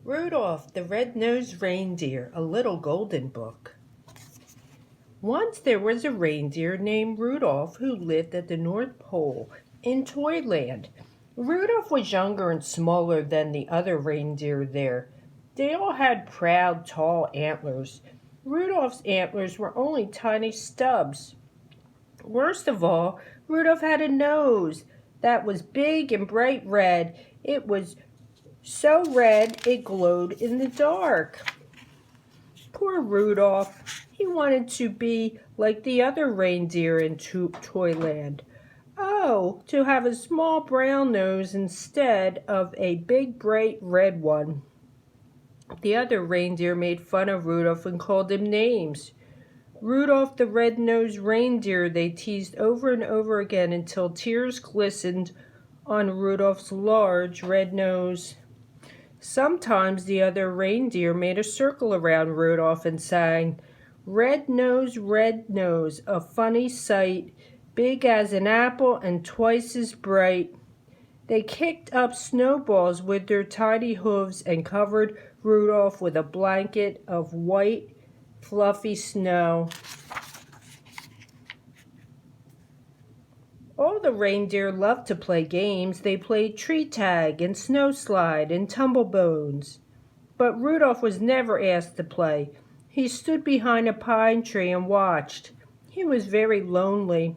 Rudolph, the Red-Nosed Reindeer, a little golden book. Once there was a reindeer named Rudolph who lived at the North Pole in Toyland. Rudolph was younger and smaller than the other reindeer there. They all had proud, tall antlers. Rudolph's antlers were only tiny stubs. Worst of all, Rudolph had a nose that was big and bright red. It was so red it glowed in the dark. Poor Rudolph. He wanted to be like the other reindeer in Toyland. Oh, to have a small brown nose instead of a big bright red one. The other reindeer made fun of Rudolph and called him names. Rudolph the red-nosed reindeer, they teased over and over again until tears glistened on Rudolph's large red nose. Sometimes the other reindeer made a circle around Rudolph and sang, red nose, a funny sight, big as an apple and twice as bright." They kicked up snowballs with their tiny hooves and covered Rudolph with a blanket of white, fluffy snow. All the reindeer loved to play games. They played tree tag and snow slide and tumble bones. But Rudolph was never asked to play. He stood behind a pine tree and watched. He was very lonely.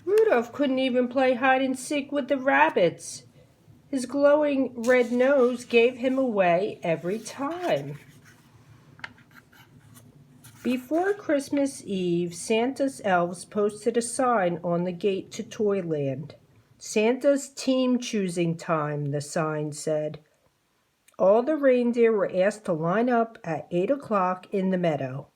Rudolph couldn't even play hide and seek with the rabbits. His glowing red nose gave him away every time. Before Christmas Eve, Santa's elves posted a sign on the gate to Toyland. "Santa's team choosing time," the sign said. All the reindeer were asked to line up at 8 o'clock in the meadow.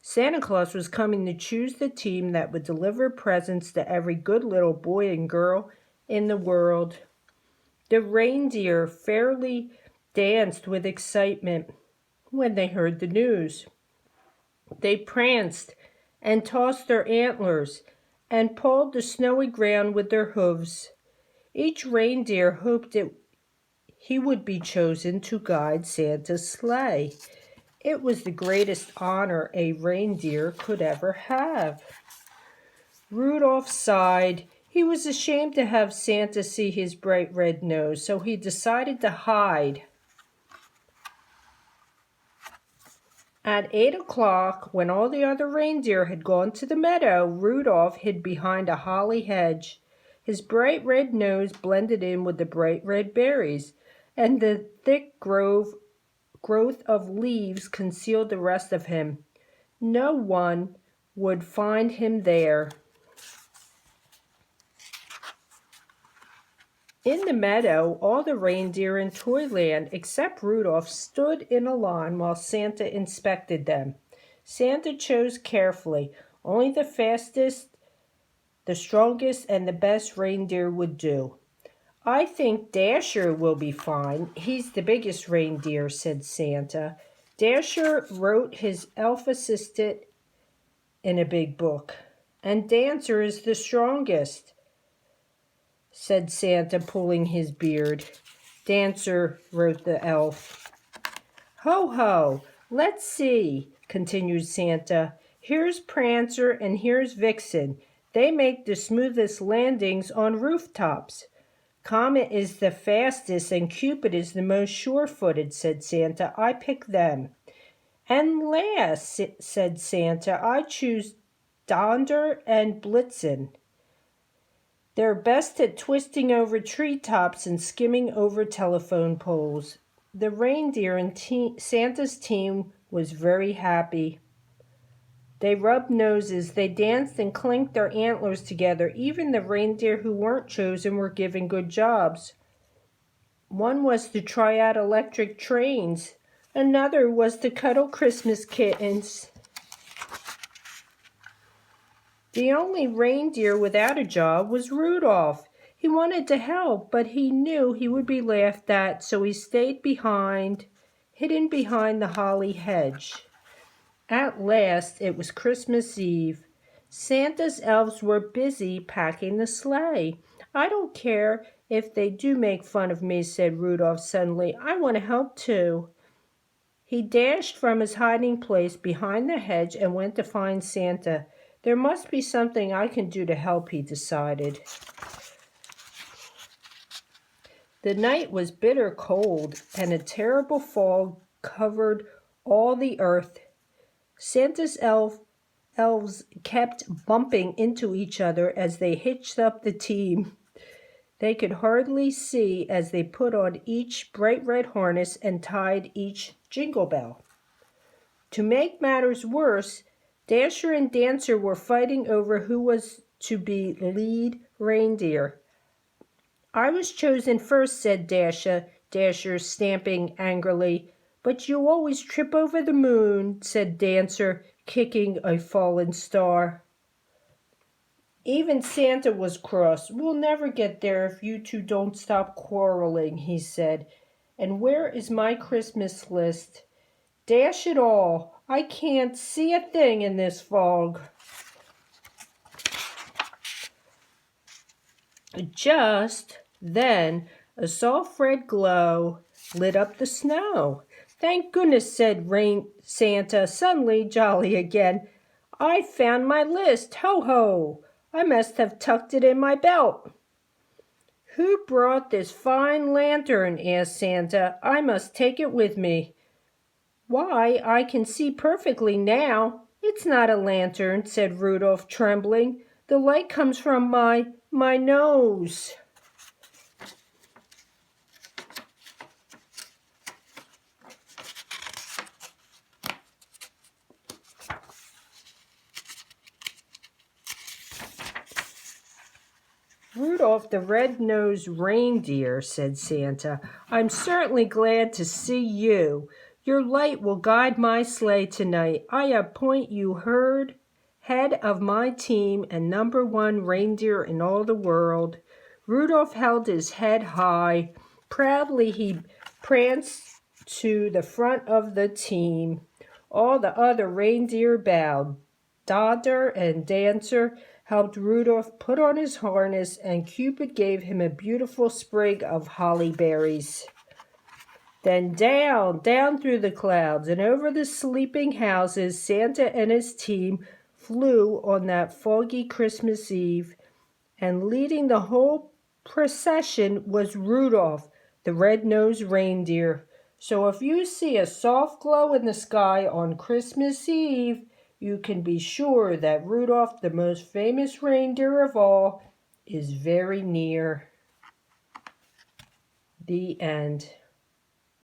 Santa Claus was coming to choose the team that would deliver presents to every good little boy and girl in the world. The reindeer fairly danced with excitement when they heard the news. They pranced and tossed their antlers and pawed the snowy ground with their hooves. Each reindeer hoped he would be chosen to guide Santa's sleigh. It was the greatest honor a reindeer could ever have. Rudolph sighed. He was ashamed to have Santa see his bright red nose, so he decided to hide. At 8 o'clock, when all the other reindeer had gone to the meadow, Rudolph hid behind a holly hedge. His bright red nose blended in with the bright red berries, and the thick growth of leaves concealed the rest of him. No one would find him there. In the meadow, all the reindeer in Toyland except Rudolph stood in a line while Santa inspected them. Santa chose carefully. Only the fastest, the strongest, and the best reindeer would do. "I think Dasher will be fine. He's the biggest reindeer," said Santa. Dasher wrote his elf assistant in a big book. "And Dancer is the strongest," said Santa, pulling his beard. "Dancer," wrote the elf. "Ho, ho, let's see," continued Santa. "Here's Prancer and here's Vixen. They make the smoothest landings on rooftops. Comet is the fastest and Cupid is the most sure-footed," said Santa. "I pick them." "And last," said Santa, "I choose Donder and Blitzen. They're best at twisting over treetops and skimming over telephone poles." The reindeer in Santa's team was very happy. They rubbed noses, they danced and clinked their antlers together. Even the reindeer who weren't chosen were given good jobs. One was to try out electric trains. Another was to cuddle Christmas kittens. The only reindeer without a job was Rudolph. He wanted to help, but he knew he would be laughed at, so he stayed hidden behind the holly hedge. At last, it was Christmas Eve. Santa's elves were busy packing the sleigh. "I don't care If they do make fun of me, said Rudolph suddenly, I want to help too. He dashed from his hiding place behind the hedge and went to find Santa. There must be something I can do to help, he decided. The night was bitter cold, and a terrible fog covered all the earth. Santa's elves kept bumping into each other as they hitched up the team. They could hardly see as they put on each bright red harness and tied each jingle bell. To make matters worse, Dasher and Dancer were fighting over who was to be lead reindeer. I was chosen first, said Dasher, stamping angrily. But you always trip over the moon, said Dancer, kicking a fallen star. Even Santa was cross. We'll never get there if you two don't stop quarreling, he said. And where is my Christmas list? Dash it all, I can't see a thing in this fog. Just then, a soft red glow lit up the snow. Thank goodness, said Santa, suddenly jolly again. I found my list. Ho, ho! I must have tucked it in my belt. Who brought this fine lantern? Asked Santa. I must take it with me. Why, I can see perfectly now. It's not a lantern, said Rudolph, trembling. The light comes from my nose. Rudolph the red-nosed reindeer, said Santa, I'm certainly glad to see you. Your light will guide my sleigh tonight. I appoint you head of my team and #1 reindeer in all the world. Rudolph held his head high. Proudly he pranced to the front of the team. All the other reindeer bowed. Dodder and Dancer helped Rudolph put on his harness, and Cupid gave him a beautiful sprig of holly berries. Then down through the clouds and over the sleeping houses, Santa and his team flew on that foggy Christmas Eve, and leading the whole procession was Rudolph, the red-nosed reindeer. So if you see a soft glow in the sky on Christmas Eve, you can be sure that Rudolph, the most famous reindeer of all, is very near. The end.